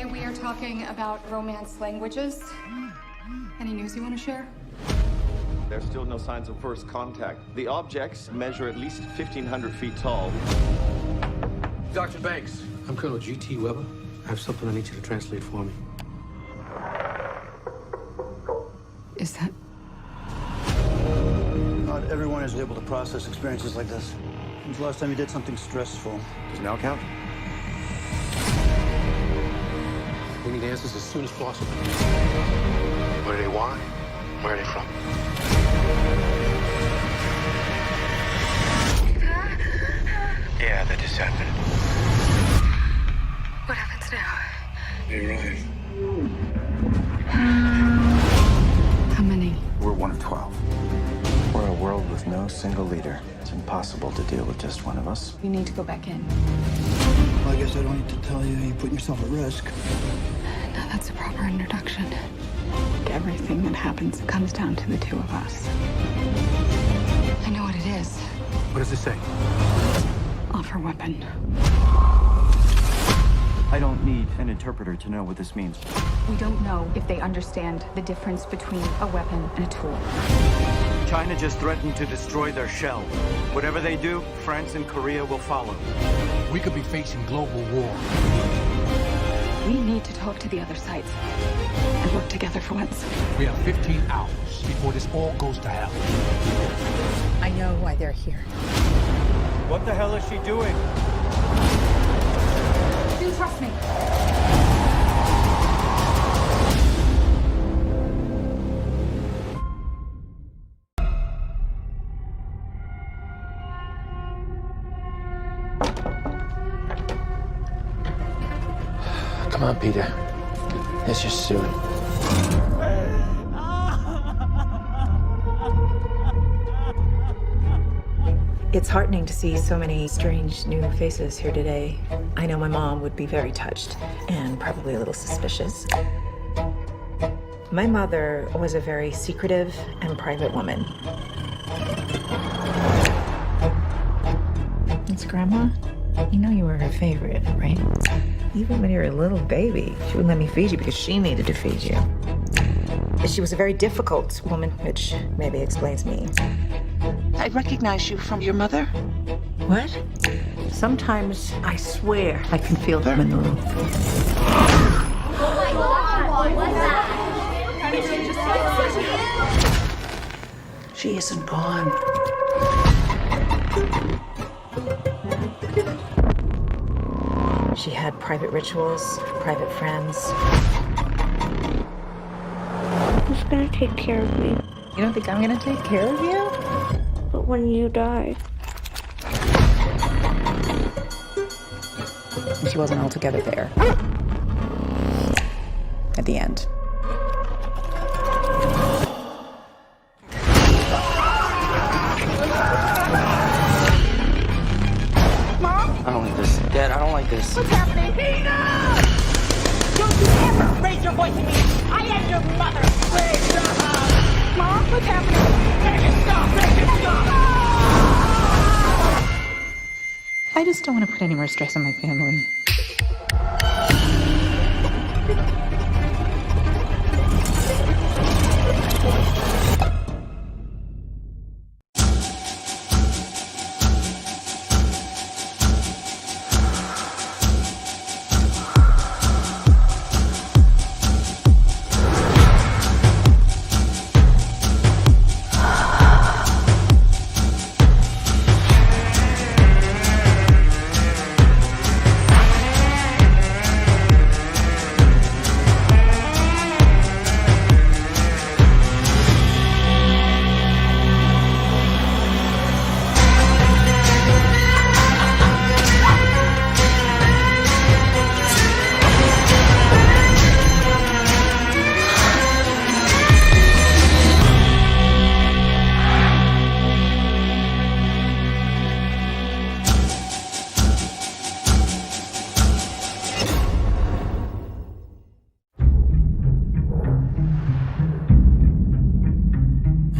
Today we are talking about romance languages. Any news you want to share? There's still no signs of first contact. The objects measure at least 1,500 feet tall. Dr. Banks. I'm Colonel G.T. Weber. I have something I need you to translate for me. Is that... Not everyone is able to process experiences like this. When's the last time you did something stressful? Does now count? We need answers as soon as possible. What do they want? Where are they from? Yeah, that just happened. What happens now? They arrive. How many? We're one of 12. We're a world with no single leader. It's impossible to deal with just one of us. You need to go back in. Well, I guess I don't need to tell you you're putting yourself at risk. Now that's a proper introduction. Everything that happens comes down to the two of us. I know what it is. What does it say? Offer weapon. I don't need an interpreter to know what this means. We don't know if they understand the difference between a weapon and a tool. China just threatened to destroy their shell. Whatever they do, France and Korea will follow. We could be facing global war. We need to talk to the other sides and work together for once. We have 15 hours before this all goes to hell. I know why they're here. What the hell is she doing? Do trust me. Come on, Peter. Here's your suit. It's heartening to see so many strange new faces here today. I know my mom would be very touched and probably a little suspicious. My mother was a very secretive and private woman. It's Grandma. You know you were her favorite, right? Even when you were a little baby, she wouldn't let me feed you because she needed to feed you. She was a very difficult woman, which maybe explains me. I recognize you from your mother. What? Sometimes I swear I can feel them in the room. Oh my God! What's that? She isn't gone. She had private rituals, private friends. Who's gonna take care of me? You don't think I'm gonna take care of you? But when you die, She wasn't altogether there. At the end. I don't like this. Dad, I don't like this. what's happening? Tina! Don't you ever raise your voice at me! I am your mother! Please stop! Mom, what's happening? Make it stop! Make it stop! I just don't want to put any more stress on my family.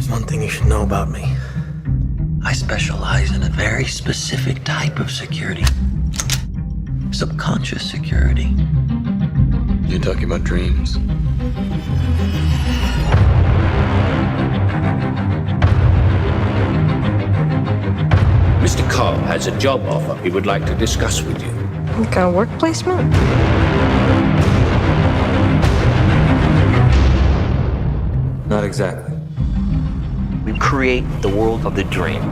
One thing you should know about me. I specialize in a very specific type of security. Subconscious security. You're talking about dreams. Mr. Cobb has a job offer he would like to discuss with you. What kind of work placement? Not exactly. We create the world of the dream.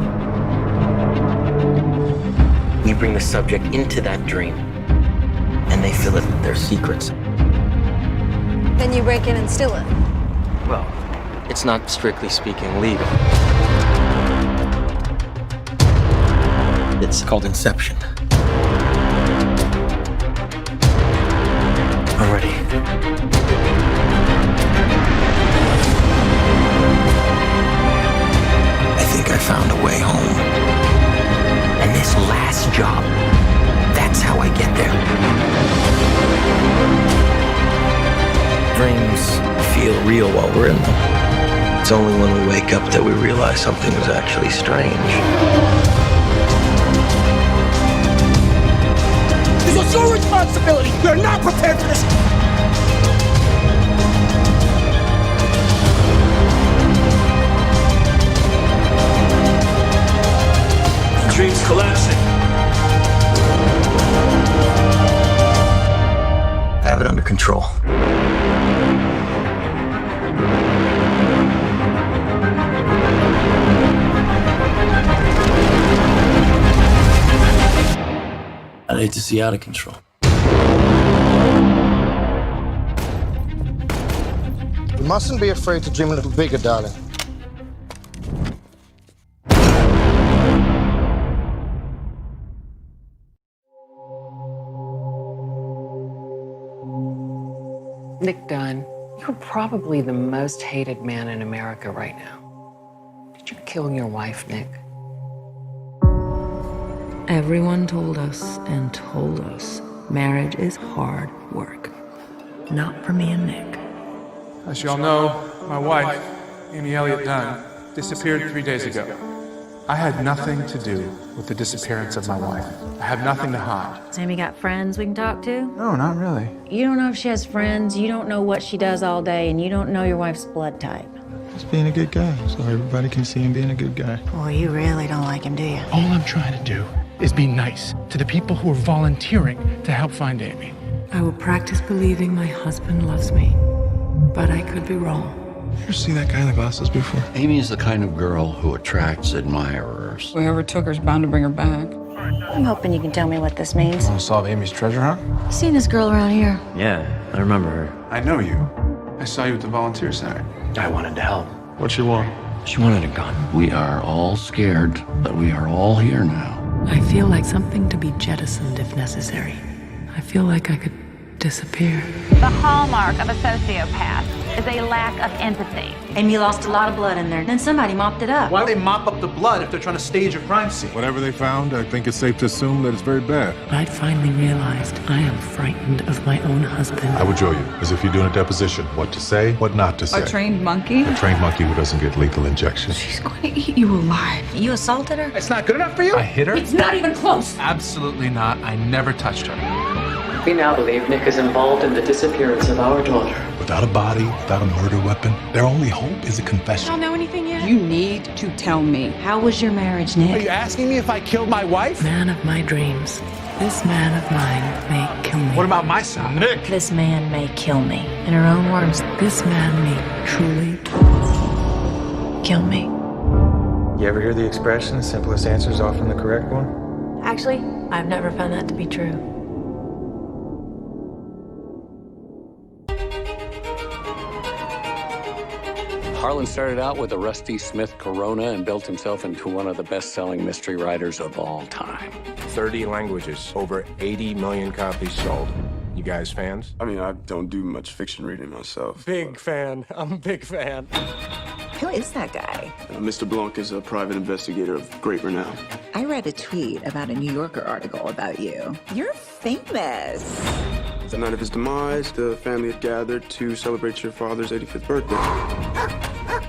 We bring the subject into that dream, and they fill it with their secrets. Then you break in and steal it. Well, it's not strictly speaking legal. It's called Inception. Already. I think I found a way home. And this last job, that's how I get there. Dreams feel real while we're in them. It's only when we wake up that we realize something was actually strange. This was your responsibility. We're not prepared for this. The dream's collapsing. I have it under control. I'd hate to see out of control. You mustn't be afraid to dream a little bigger, darling. Nick Dunn, you're probably the most hated man in America right now. Did you kill your wife, Nick? Everyone told us marriage is hard work. Not for me and Nick. As y'all know, my wife, Amy Elliott Dunn, disappeared 3 days ago. I had nothing to do with the disappearance of my wife. I have nothing to hide. Amy got friends we can talk to? No, not really. You don't know if she has friends, you don't know what she does all day, and you don't know your wife's blood type. Just being a good guy, so everybody can see him being a good guy. Well, you really don't like him, do you? All I'm trying to do is be nice to the people who are volunteering to help find Amy. I will practice believing my husband loves me, but I could be wrong. You ever see that guy in the glasses before? Amy is the kind of girl who attracts admirers. Whoever took her's bound to bring her back. I'm hoping you can tell me what this means. Want to solve Amy's treasure hunt? You seen this girl around here? Yeah, I remember her. I know you. I saw you at the volunteer center. I wanted to help. What you want? She wanted a gun. We are all scared, but we are all here now. I feel like something to be jettisoned if necessary. I feel like I could disappear. The hallmark of a sociopath is a lack of empathy. Amy lost a lot of blood in there. Then somebody mopped it up. Why do they mop up the blood if they're trying to stage a crime scene? Whatever they found, I think it's safe to assume that it's very bad. I'd finally realized I am frightened of my own husband. I would show you, as if you're doing a deposition, what to say, what not to say. A trained monkey? A trained monkey who doesn't get lethal injections. She's going to eat you alive. You assaulted her? It's not good enough for you? I hit her? It's not even close. Absolutely not. I never touched her. We now believe Nick is involved in the disappearance of our daughter. Without a body, without a murder weapon, their only hope is a confession. Don't know anything yet? You need to tell me. How was your marriage, Nick? Are you asking me if I killed my wife? Man of my dreams. This man of mine may kill me. What about my son, Nick? This man may kill me. In her own words, This man may truly kill me. You ever hear the expression, the simplest answer is often the correct one? Actually, I've never found that to be true. Harlan started out with a Rusty Smith Corona and built himself into one of the best-selling mystery writers of all time. 30 languages, over 80 million copies sold. You guys fans? I mean, I don't do much fiction reading myself. Big fan. I'm a big fan. Who is that guy? Mr. Blanc is a private investigator of great renown. I read a tweet about a New Yorker article about you. You're famous. The night of his demise, the family had gathered to celebrate your father's 85th birthday.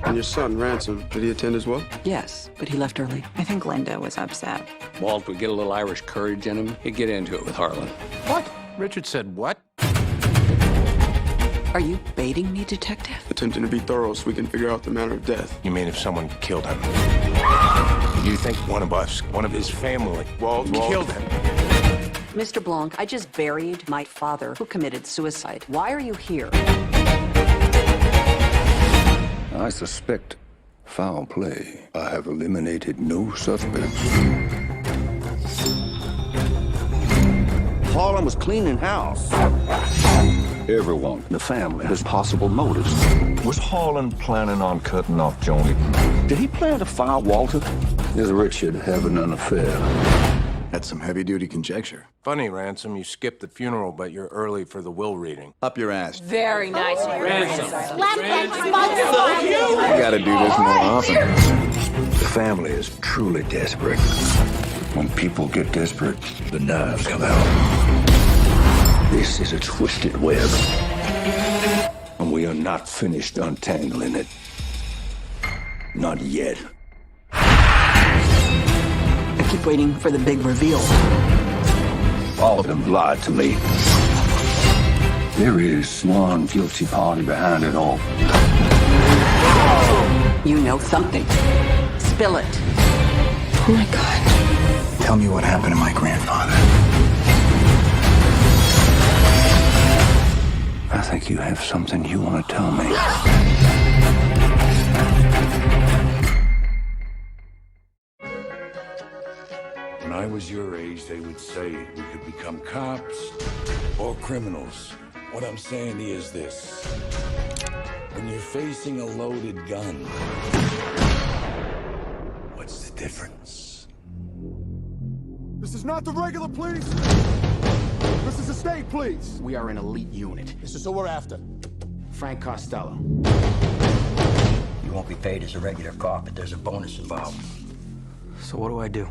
And your son, Ransom, did he attend as well? Yes, but he left early. I think Linda was upset. Walt would get a little Irish courage in him. He'd get into it with Harlan. What? Richard said what? Are you baiting me, detective? Attempting to be thorough so we can figure out the manner of death. You mean if someone killed him? You think one of us, one of his family, killed him? Mr. Blanc, I just buried my father who committed suicide. Why are you here? I suspect foul play. I have eliminated no suspects. Harlan was cleaning house. Everyone in the family has possible motives. Was Harlan planning on cutting off Joni? Did he plan to fire Walter? Is Richard having an affair? That's some heavy-duty conjecture. Funny, Ransom, you skipped the funeral, but you're early for the will reading. Up your ass. Very nice. Ransom. Slap that You gotta do this more often. The family is truly desperate. When people get desperate, the knives come out. This is a twisted web. And we are not finished untangling it. Not yet. I keep waiting for the big reveal. All of them lied to me. There is one guilty party behind it all. You know something. Spill it. Oh my God. Tell me what happened to my grandfather. I think you have something you want to tell me. When I was your age, they would say we could become cops or criminals. What I'm saying is this. When you're facing a loaded gun, what's the difference? This is not the regular police. This is the state police. We are an elite unit. This is who we're after. Frank Costello. You won't be paid as a regular cop, but there's a bonus involved. So what do I do?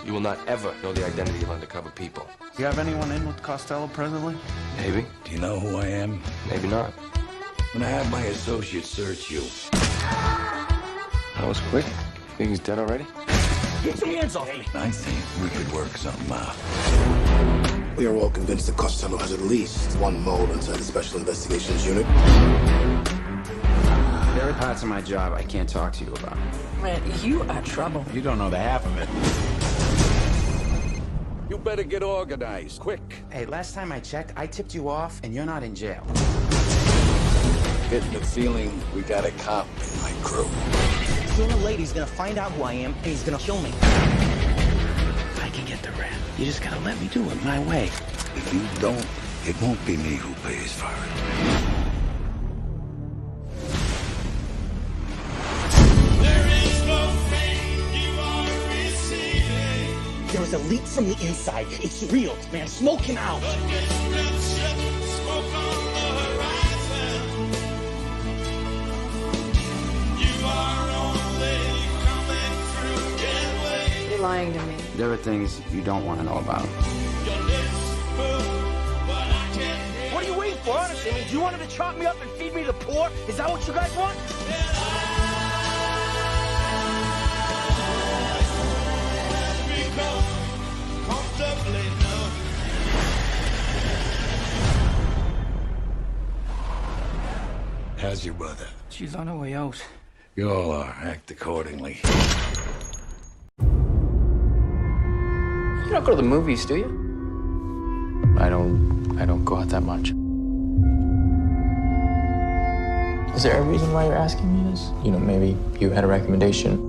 You will not ever know the identity of undercover people. Do you have anyone in with Costello presently? Maybe. Do you know who I am? Maybe not. I'm gonna have my associates search you. That was quick. Think he's dead already? Get your hands off me. I think we could work something out. We are all convinced that Costello has at least one mole inside the Special Investigations Unit. There are parts of my job I can't talk to you about. Man, you are trouble. You don't know the half of it. You better get organized, quick. Hey, last time I checked, I tipped you off and you're not in jail. Getting the feeling we got a cop in my crew. Sooner or later, he's gonna find out who I am, and he's gonna kill me. I can get the rap. You just gotta let me do it my way. If you don't, it won't be me who pays for it. There is a leak from the inside. It's real, man. Smoking out. You're lying to me. There are things you don't want to know about. What are you waiting for, honestly? I mean, do you want him to chop me up and feed me to the poor? Is that what you guys want? How's your mother? She's on her way out. You all are. Act accordingly. You don't go to the movies, do you? I don't go out that much. Is there a reason why you're asking me this? You know, maybe you had a recommendation.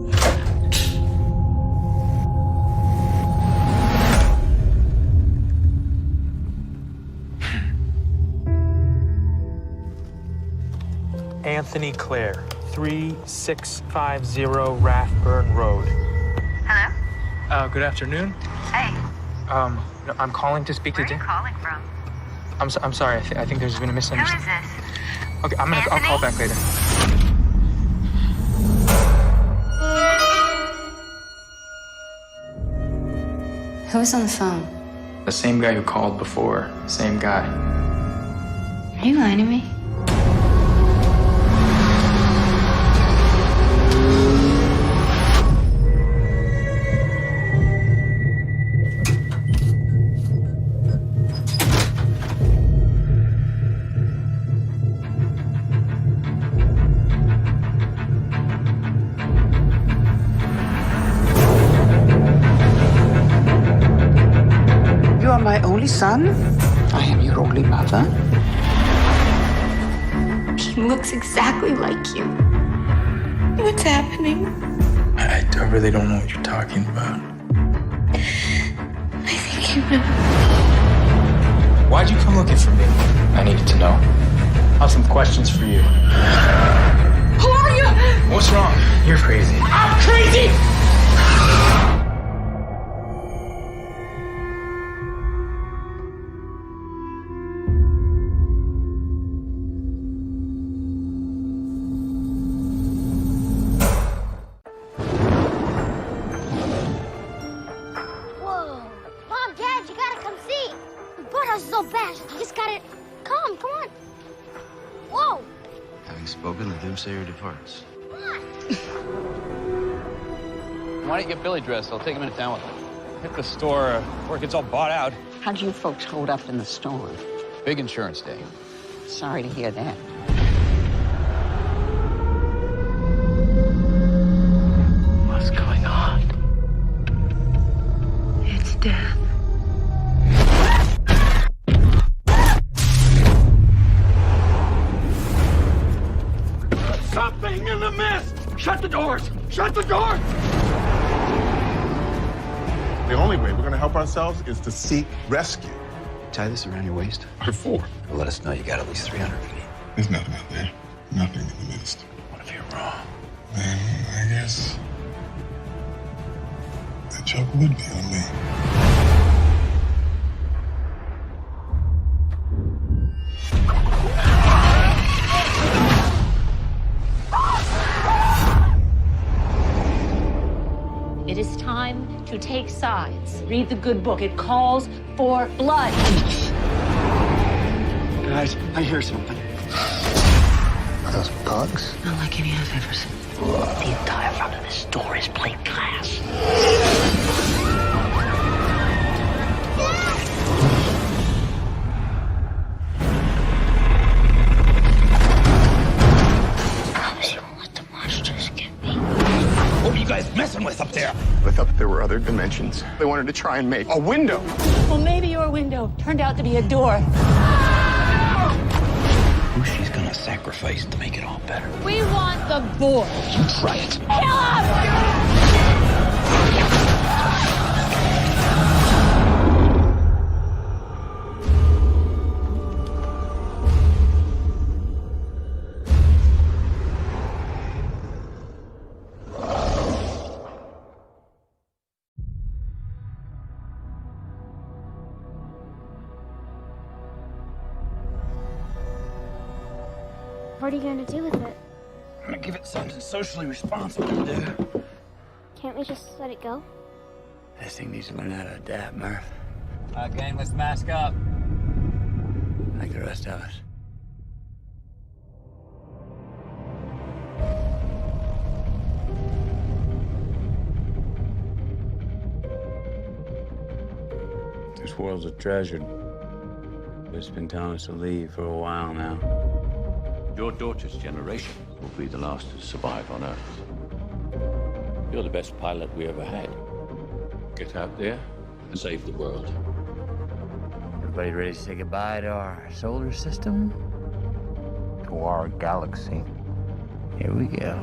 Anthony Clare, 3650 Rathburn Road. Hello? Good afternoon. Hey. I'm calling to speak Where to are you calling from? I'm sorry. I think there's been a Who misunderstanding. is this? Okay, I'll call back later. Who was on the phone? The same guy who called before. Same guy. Are you lying to me? only son. I am your only mother. He looks exactly like you. What's happening? I really don't know what you're talking about. I think you know. Why'd you come looking for me? I needed to know. I have some questions for you. Who are you? What's wrong? You're crazy. I'm crazy! Whoa. Mom, Dad, you gotta come see. The birdhouse is all bashed. You just gotta... Come on. Whoa. Having spoken, the doomsayer departs. Why don't you get Billy dressed? I'll take him into town with me. Hit the store before it gets all bought out. How do you folks hold up in the storm? Big insurance day. Sorry to hear that. What's going on? It's death. Something in the mist! Shut the doors! Shut the doors! The only way we're gonna help ourselves is to seek rescue. Tie this around your waist. Or four. Let us know you got at least 300 feet. There's nothing out there. Nothing in the mist. What if you're wrong? Then I guess the joke would be on me. It is time to take sides. Read the good book. It calls for blood. Guys, I hear something. Are those bugs? Not like any I've ever seen. The entire front of this door is plate glass. Promise you won't let the monsters get me. What are you guys messing with up there? I thought that there were other dimensions. They wanted to try and make a window. Well, maybe your window turned out to be a door. Who she's gonna sacrifice to make it all better? We want the boy. You try it. Kill him! What are you gonna do with it? I'm gonna give it something socially responsible to do. Can't we just let it go? This thing needs to learn how to adapt, Murph. Gang, let's mask up. Like the rest of us. This world's a treasure. It's been telling us to leave for a while now. Your daughter's generation will be the last to survive on Earth. You're the best pilot we ever had. Get out there and save the world. Everybody ready to say goodbye to our solar system? To our galaxy. Here we go.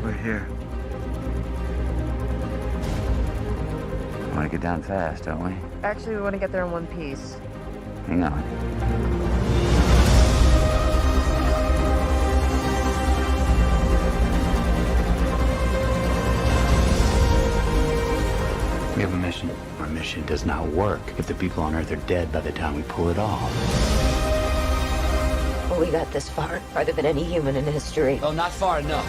We're here. Want to get down fast, don't we? Actually, we want to get there in one piece. Hang on. We have a mission. Our mission does not work if the people on Earth are dead by the time we pull it off. Well, we got this far, farther than any human in history. Oh, not far enough.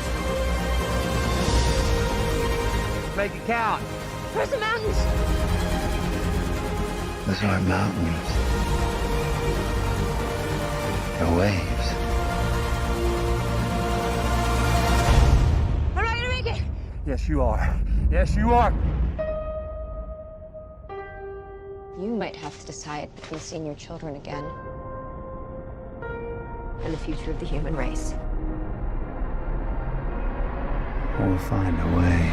Make it count. Where's the mountains? Those aren't mountains. They're waves. Am I gonna make it? Yes, you are. Yes, you are. You might have to decide between seeing your children again And the future of the human race. We'll find a way.